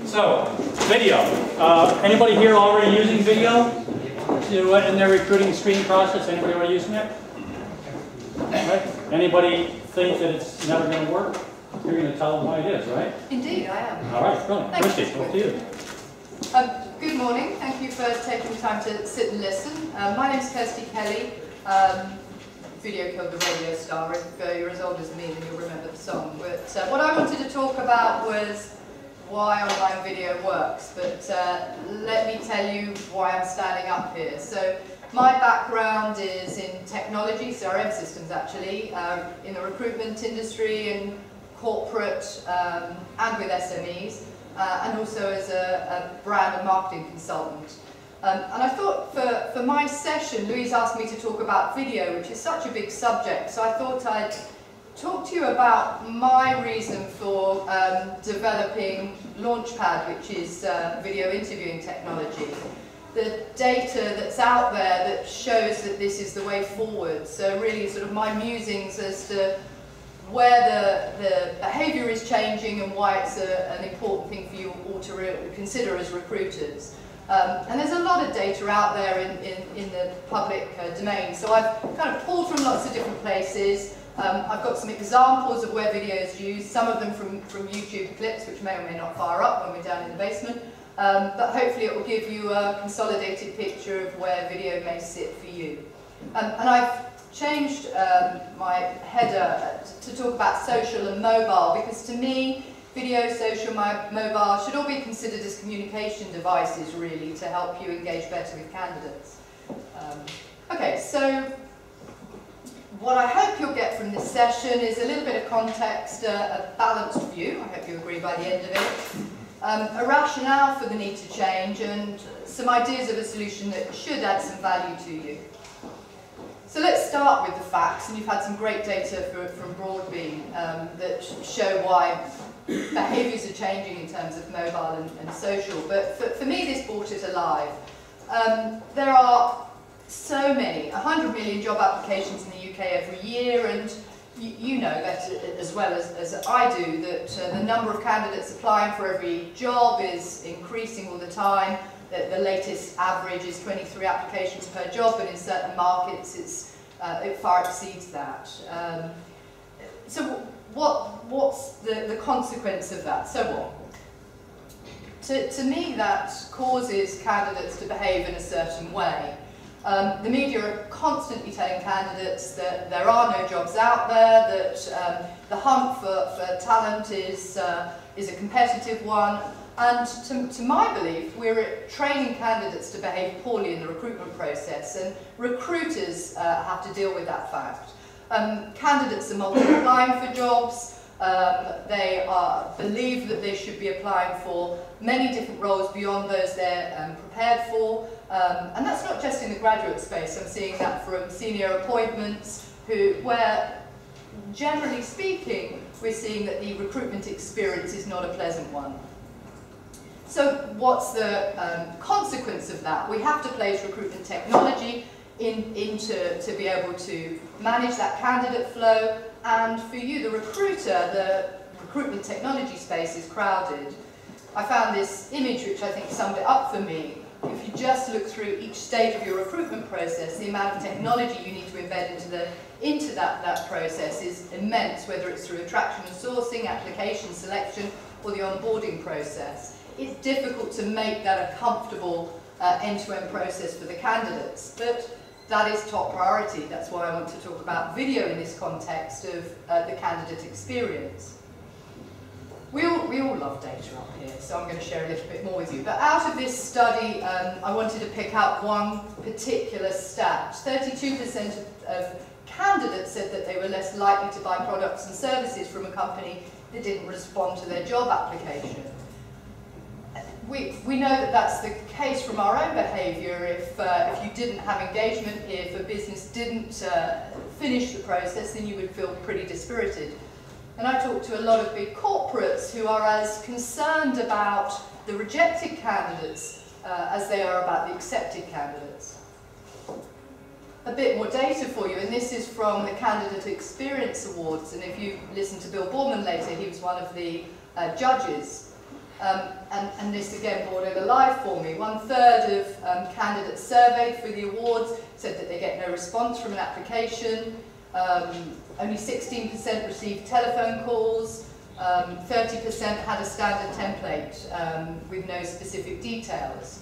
So, video. Anybody here already using video in their recruiting screening process? Anybody already using it? Right. Anybody think that it's never going to work? You're going to tell them why it is, right? Indeed, I am. All right, brilliant. Kirstie, over to you. Good morning. Thank you for taking the time to sit and listen. My name is Kirstie Kelly. Video killed the radio star. If you're as old as me, then you'll remember the song. But what I wanted to talk about was why online video works. But let me tell you why I'm standing up here. So my background is in technology, CRM systems actually, in the recruitment industry, in corporate and with SMEs, and also as a brand and marketing consultant. And I thought for my session, Louise asked me to talk about video, which is such a big subject, so I thought I'd talk to you about my reason for developing LaunchPad, which is video interviewing technology. The data that's out there that shows that this is the way forward, so really sort of my musings as to where the behaviour is changing and why it's an important thing for you all to consider as recruiters. And there's a lot of data out there in the public domain, so I've kind of pulled from lots of different places. I've got some examples of where video is used, some of them from YouTube clips, which may or may not fire up when we're down in the basement, but hopefully it will give you a consolidated picture of where video may sit for you. And I've changed my header to talk about social and mobile, because to me, video, social, mobile should all be considered as communication devices, really, to help you engage better with candidates. Okay, so what I hope you'll get from this session is a little bit of context, a balanced view, I hope you agree by the end of it, a rationale for the need to change, and some ideas of a solution that should add some value to you. So let's start with the facts, and you've had some great data from Broadbean that show why behaviours are changing in terms of mobile and social, but for me this brought it alive. There are so many, 100 million job applications in the UK every year, and you know that as well as I do, that the number of candidates applying for every job is increasing all the time. The latest average is 23 applications per job, but in certain markets it far exceeds that. So what's the consequence of that? So what? To me, that causes candidates to behave in a certain way. The media are constantly telling candidates that there are no jobs out there, that the hunt for talent is a competitive one, and to my belief, we're training candidates to behave poorly in the recruitment process, and recruiters have to deal with that fact. Candidates are multi-applying for jobs, they believe that they should be applying for many different roles beyond those they're prepared for, and that's not just in the graduate space. I'm seeing that from senior appointments, where generally speaking, we're seeing that the recruitment experience is not a pleasant one. So what's the consequence of that? We have to place recruitment technology to be able to manage that candidate flow, and for you, the recruiter, the recruitment technology space is crowded. I found this image which I think summed it up for me. If you just look through each stage of your recruitment process, the amount of technology you need to embed into that process is immense, whether it's through attraction and sourcing, application selection, or the onboarding process. It's difficult to make that a comfortable end-to-end process for the candidates, but that is top priority. That's why I want to talk about video in this context of the candidate experience. We all love data up here, so I'm going to share a little bit more with you. But out of this study, I wanted to pick out one particular stat. 32% of candidates said that they were less likely to buy products and services from a company that didn't respond to their job application. We know that that's the case from our own behaviour. If you didn't have engagement, if a business didn't finish the process, then you would feel pretty dispirited. And I talk to a lot of big corporates who are as concerned about the rejected candidates as they are about the accepted candidates. A bit more data for you, and this is from the Candidate Experience Awards, and if you listen to Bill Boorman later, he was one of the judges. And this again brought it alive for me. 1/3 of candidates surveyed for the awards said that they get no response from an application. Only 16% received telephone calls. 30% had a standard template with no specific details.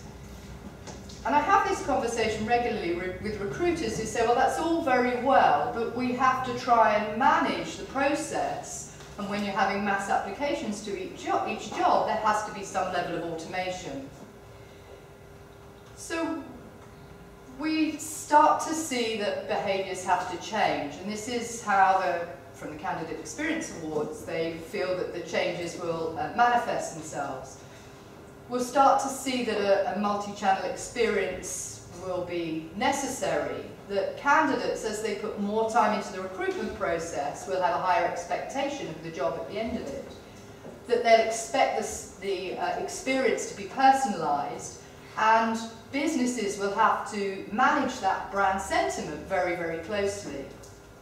And I have this conversation regularly with recruiters who say, well, that's all very well, but we have to try and manage the process. And when you're having mass applications to each job, there has to be some level of automation. So we start to see that behaviours have to change. And this is how, from the Candidate Experience Awards, they feel that the changes will manifest themselves. We'll start to see that a multi-channel experience will be necessary, that candidates, as they put more time into the recruitment process, will have a higher expectation of the job at the end of it, that they'll expect the experience to be personalised, and businesses will have to manage that brand sentiment very, very closely.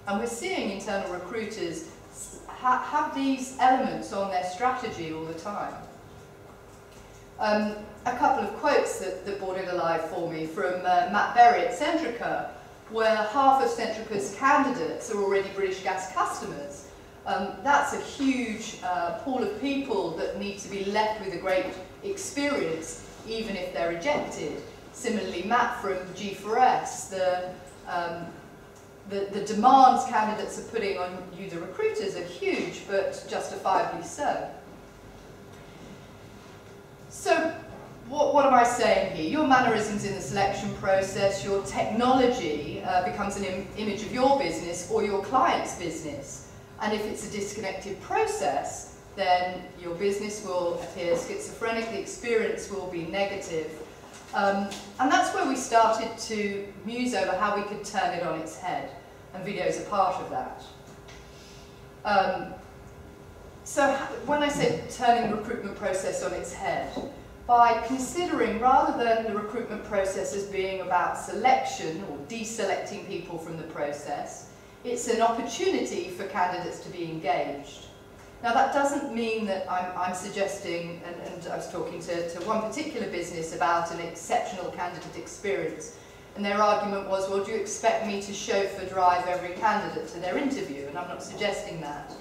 And we're seeing internal recruiters have these elements on their strategy all the time. A couple of quotes that brought it alive for me from Matt Berry at Centrica, where half of Centrica's candidates are already British Gas customers. That's a huge pool of people that need to be left with a great experience, even if they're rejected. Similarly, Matt from G4S, the demands candidates are putting on you, the recruiters, are huge, but justifiably so. So, what am I saying here? Your mannerisms in the selection process, your technology becomes an image of your business or your client's business. And if it's a disconnected process, then your business will appear schizophrenic, the experience will be negative. And that's where we started to muse over how we could turn it on its head. And video is a part of that. So when I say turning the recruitment process on its head, by considering, rather than the recruitment process as being about selection or deselecting people from the process, it's an opportunity for candidates to be engaged. Now that doesn't mean that I'm suggesting, and I was talking to one particular business about an exceptional candidate experience, and their argument was, well, do you expect me to chauffeur drive every candidate to their interview? And I'm not suggesting that.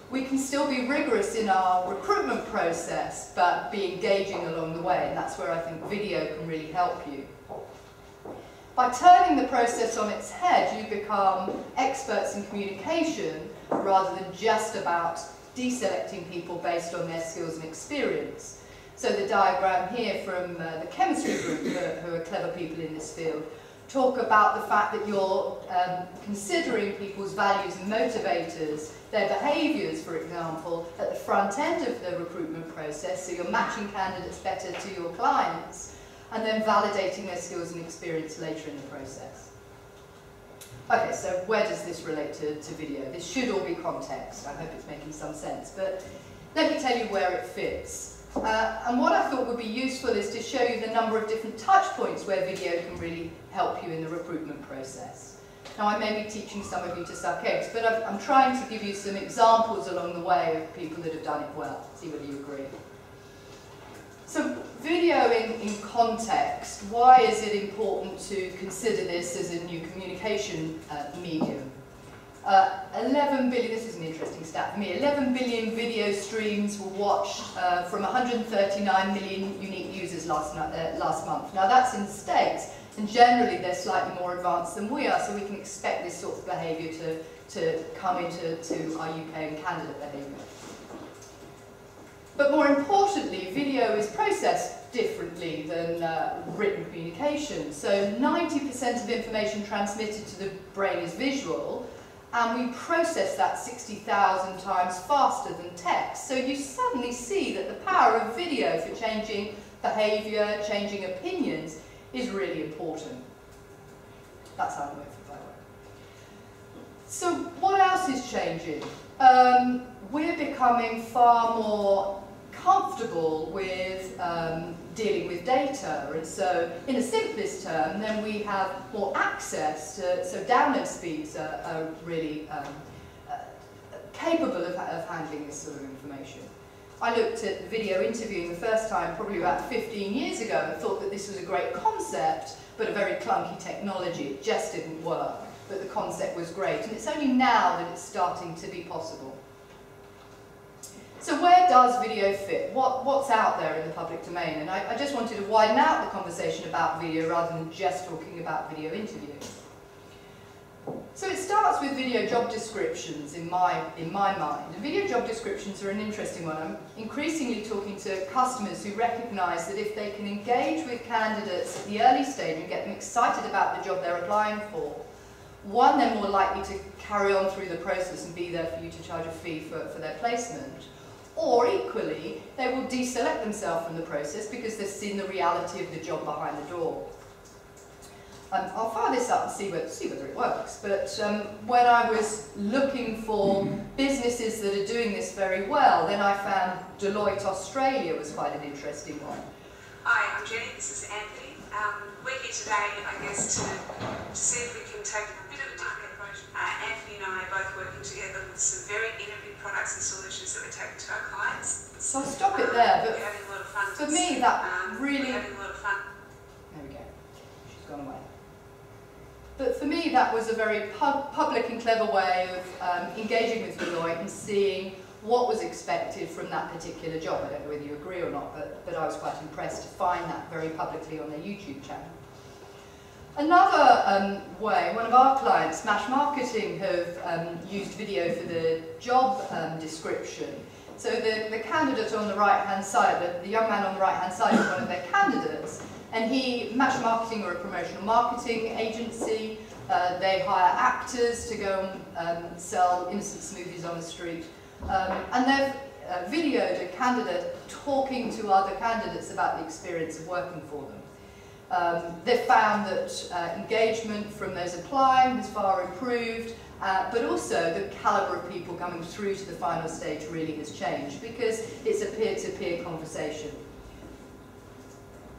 We can still be rigorous in our recruitment process, but be engaging along the way, and that's where I think video can really help you. By turning the process on its head, you become experts in communication rather than just about deselecting people based on their skills and experience. So the diagram here from the chemistry group, who are clever people in this field, talk about the fact that you're considering people's values and motivators, their behaviours, for example, at the front end of the recruitment process, so you're matching candidates better to your clients, and then validating their skills and experience later in the process. Okay, so where does this relate to video? This should all be context. I hope it's making some sense, but let me tell you where it fits. And what I thought would be useful is to show you the number of different touch points where video can really help you in the recruitment process. Now, I may be teaching some of you to suck eggs, but I'm trying to give you some examples along the way of people that have done it well. See whether you agree. So, video in context. Why is it important to consider this as a new communication medium? 11 billion, this is an interesting stat for me, 11 billion video streams were watched from 139 million unique users last month. Now that's in the States, and generally they're slightly more advanced than we are, so we can expect this sort of behaviour to come into our UK and Canada behaviour. But more importantly, video is processed differently than written communication. So 90% of information transmitted to the brain is visual, and we process that 60,000 times faster than text. So you suddenly see that the power of video for changing behaviour, changing opinions, is really important. That's how I'm working, by the way. So what else is changing? We're becoming far more comfortable with dealing with data, and so in a simplest term, then we have more access to, so download speeds are really capable of handling this sort of information. I looked at video interviewing the first time probably about 15 years ago and thought that this was a great concept, but a very clunky technology. It just didn't work, but the concept was great. And it's only now that it's starting to be possible. So where does video fit? What's out there in the public domain? And I just wanted to widen out the conversation about video rather than just talking about video interviewing. So it starts with video job descriptions in my mind. And video job descriptions are an interesting one. I'm increasingly talking to customers who recognise that if they can engage with candidates at the early stage and get them excited about the job they're applying for, one, they're more likely to carry on through the process and be there for you to charge a fee for their placement. Or equally, they will deselect themselves from the process because they've seen the reality of the job behind the door. I'll fire this up and see whether it works. But when I was looking for businesses that are doing this very well, then I found Deloitte Australia was quite an interesting one. Hi, I'm Jenny. This is Anthony. We're here today, I guess, to see if we can take a bit of a different approach. Anthony and I are both working together with some very innovative products and solutions that we're taking to our clients. So I'll stop it there. But we're having a lot of fun. For me, that really... We're having a lot of fun. There we go. She's gone away. But for me, that was a very public and clever way of engaging with Deloitte and seeing what was expected from that particular job. I don't know whether you agree or not, but I was quite impressed to find that very publicly on their YouTube channel. Another way, one of our clients, Mash Marketing, have used video for the job description. So the candidate on the right-hand side, the young man on the right-hand side is one of their candidates. And Mash Marketing are a promotional marketing agency. They hire actors to go and sell innocent smoothies on the street. And they've videoed a candidate talking to other candidates about the experience of working for them. They've found that engagement from those applying has far improved, but also the calibre of people coming through to the final stage really has changed because it's a peer-to-peer conversation.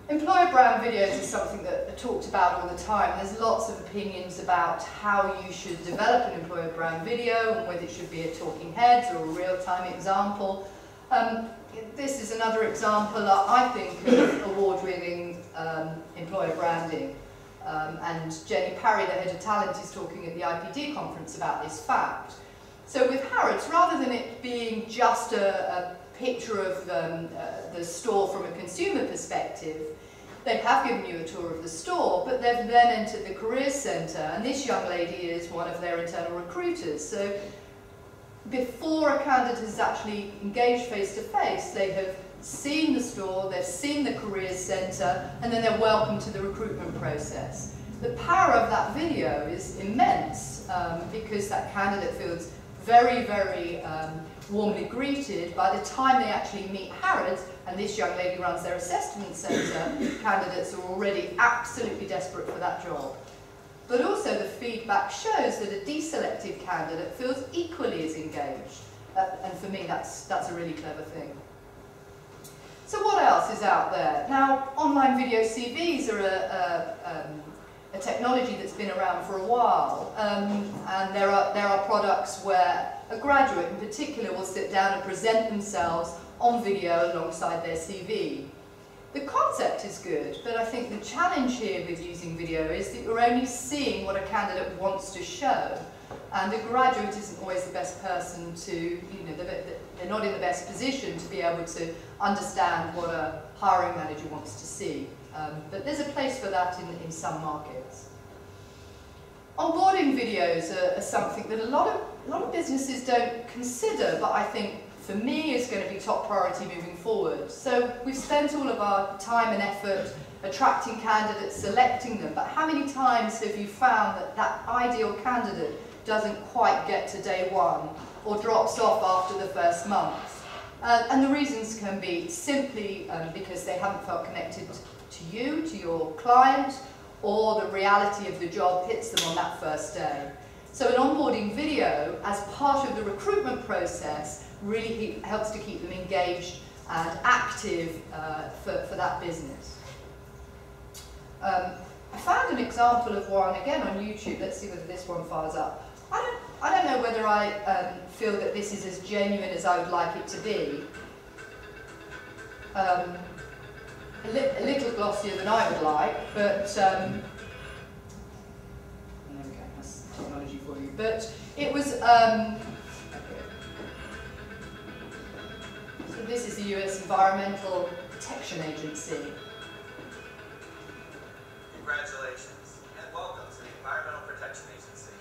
Employer brand videos is something that are talked about all the time. There's lots of opinions about how you should develop an employer brand video and whether it should be a talking heads or a real-time example. This is another example, I think, of award-winning employer branding. And Jenny Parry, the head of talent, is talking at the IPD conference about this fact. So with Harrods, rather than it being just a picture of the store from a consumer perspective, they have given you a tour of the store, but they've then entered the careers centre, and this young lady is one of their internal recruiters. So before a candidate has actually engaged face-to-face, they have seen the store, they've seen the careers centre, and then they're welcome to the recruitment process. The power of that video is immense because that candidate feels very, very warmly greeted. By the time they actually meet Harrods, and this young lady runs their assessment centre, candidates are already absolutely desperate for that job. But also the feedback shows that a deselected candidate feels equally as engaged. And for me, that's a really clever thing. So what else is out there? Now, online video CVs are a technology that's been around for a while, and there are products where a graduate in particular will sit down and present themselves on video alongside their CV. The concept is good, but I think the challenge here with using video is that you're only seeing what a candidate wants to show, and the graduate isn't always the best person to, they're not in the best position to be able to understand what a hiring manager wants to see. But there's a place for that in some markets. Onboarding videos are something that a lot of businesses don't consider, but I think for me is going to be top priority moving forward. So we've spent all of our time and effort attracting candidates, selecting them, but how many times have you found that that ideal candidate doesn't quite get to day one or drops off after the first month? And the reasons can be simply because they haven't felt connected to you, to your client, or the reality of the job hits them on that first day. So an onboarding video, as part of the recruitment process, really helps to keep them engaged and active for that business. I found an example of one, again on YouTube. Let's see whether this one fires up. I don't know whether I feel that this is as genuine as I would like it to be, a little glossier than I would like, but there we go, that's technology for you. But it was, so this is the US Environmental Protection Agency. Congratulations and welcome to the Environmental Protection Agency.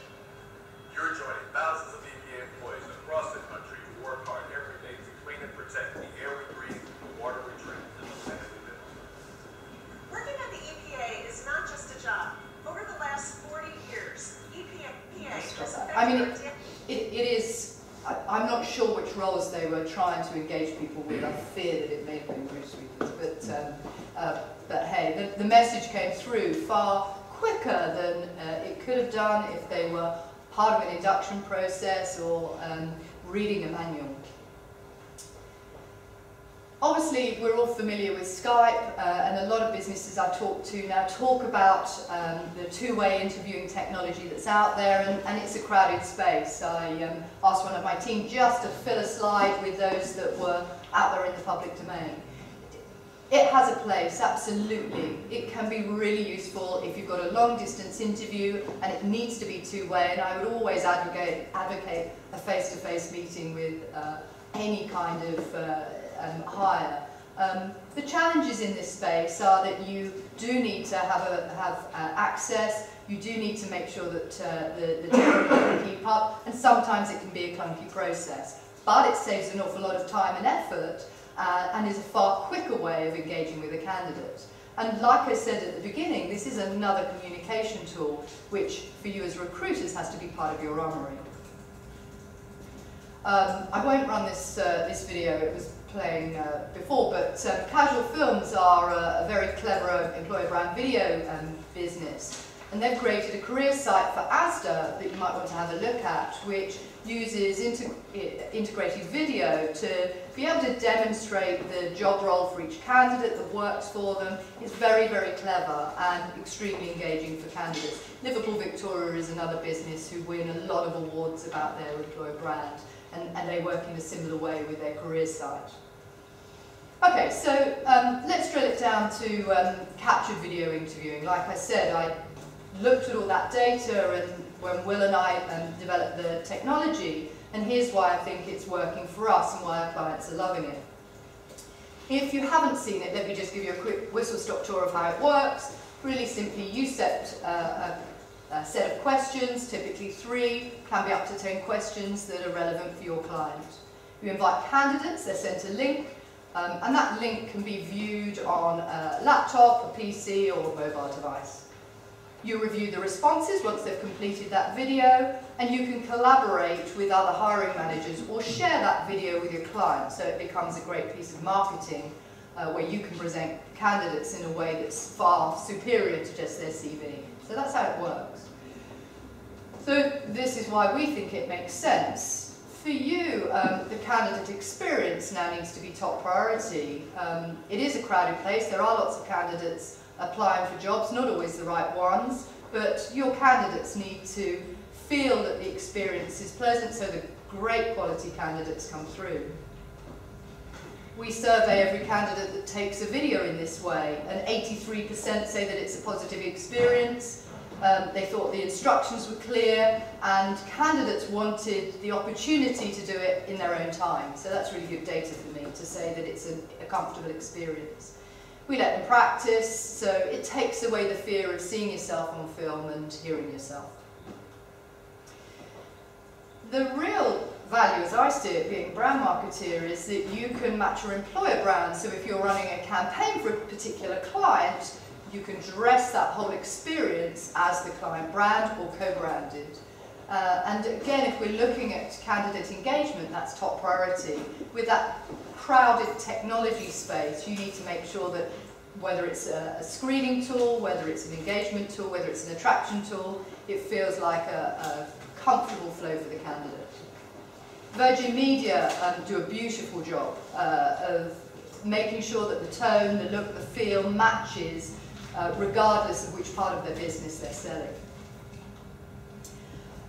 You're joining thousands of EPA employees across the country who work hard every day to clean and protect the air we breathe, the water we drink, and the planet we live on. Working at the EPA is not just a job. Over the last 40 years, EPA has I mean, it is, I'm not sure which roles they were trying to engage people with. I fear that it may have been British speakers, but hey, the message came through far quicker than it could have done if they were part of an induction process or reading a manual. Obviously, we're all familiar with Skype, and a lot of businesses I talk to now talk about the two-way interviewing technology that's out there, and it's a crowded space. I asked one of my team just to fill a slide with those that were out there in the public domain. It has a place, absolutely. It can be really useful if you've got a long-distance interview and it needs to be two-way, and I would always advocate a face-to-face meeting with any kind of hire. The challenges in this space are that you do need to have access, you do need to make sure that the technology can keep up, and sometimes it can be a clunky process. But it saves an awful lot of time and effort, and is a far quicker way of engaging with a candidate. And like I said at the beginning, this is another communication tool which, for you as recruiters, has to be part of your armoury. I won't run this video, it was playing before, but Casual Films are a very clever employer brand video business, and they've created a career site for ASDA that you might want to have a look at, which uses integrated video to be able to demonstrate the job role for each candidate that works for them. It's very, very clever and extremely engaging for candidates. Liverpool Victoria is another business who win a lot of awards about their employer brand, and they work in a similar way with their career site. Okay, so let's drill it down to captured video interviewing. Like I said, I looked at all that data and when Will and I developed the technology, and here's why I think it's working for us and why our clients are loving it. If you haven't seen it, let me just give you a quick whistle-stop tour of how it works. Really simply, you set a set of questions, typically 3, can be up to 10 questions that are relevant for your client. You invite candidates, they're sent a link, and that link can be viewed on a laptop, a PC, or a mobile device. You review the responses once they've completed that video, and you can collaborate with other hiring managers or share that video with your client, so it becomes a great piece of marketing where you can present candidates in a way that's far superior to just their CV. So that's how it works. So this is why we think it makes sense. For you, the candidate experience now needs to be top priority. It is a crowded place. There are lots of candidates applying for jobs, not always the right ones, but your candidates need to feel that the experience is pleasant so that great quality candidates come through. We survey every candidate that takes a video in this way, and 83% say that it's a positive experience. They thought the instructions were clear, and candidates wanted the opportunity to do it in their own time. So that's really good data for me to say that it's a comfortable experience. We let them practice, so it takes away the fear of seeing yourself on film and hearing yourself. The real value, as I see it, being a brand marketeer, is that you can match your employer brand. So if you're running a campaign for a particular client, you can dress that whole experience as the client brand or co-branded. And again, if we're looking at candidate engagement, that's top priority. With that crowded technology space, you need to make sure that whether it's a screening tool, whether it's an engagement tool, whether it's an attraction tool, it feels like a comfortable flow for the candidate. Virgin Media do a beautiful job of making sure that the tone, the look, the feel matches regardless of which part of their business they're selling.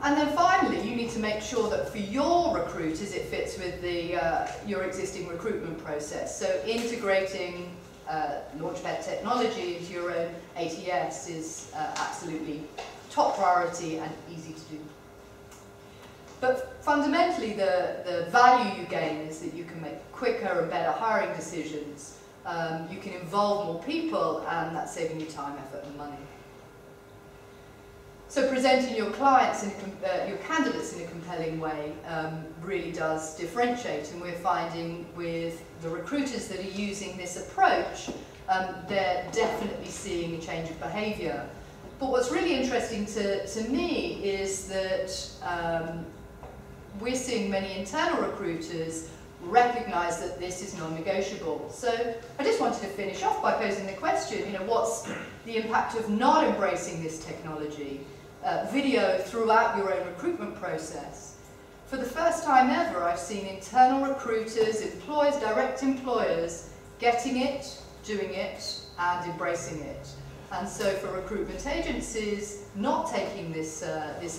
And then finally, you need to make sure that for your recruiters it fits with your existing recruitment process. So integrating LaunchPad technology into your own ATS is absolutely top priority and easy to do. But fundamentally, the value you gain is that you can make quicker and better hiring decisions. You can involve more people, and that's saving you time, effort, and money. So presenting your clients, your candidates in a compelling way really does differentiate, and we're finding with the recruiters that are using this approach, they're definitely seeing a change of behaviour. But what's really interesting to me is that we're seeing many internal recruiters recognise that this is non-negotiable. So I just wanted to finish off by posing the question, you know, what's the impact of not embracing this technology? Video throughout your own recruitment process. For the first time ever, I've seen internal recruiters, employers, direct employers, getting it, doing it, and embracing it. And so for recruitment agencies not taking this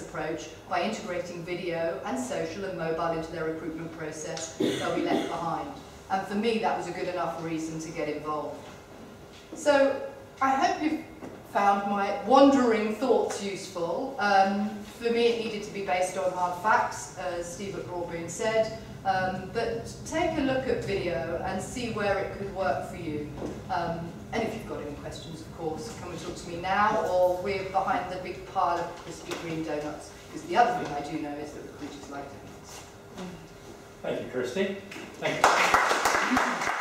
approach by integrating video and social and mobile into their recruitment process, they'll be left behind. And for me, that was a good enough reason to get involved. So I hope you've found my wandering thoughts useful. For me, it needed to be based on hard facts, as Steve at Broadbean said, but take a look at video and see where it could work for you. And if you've got any questions, of course, come and talk to me now, or we're behind the big pile of crispy green donuts, because the other thing I do know is that recruiters like donuts. Thank you, Kirstie. Thank you.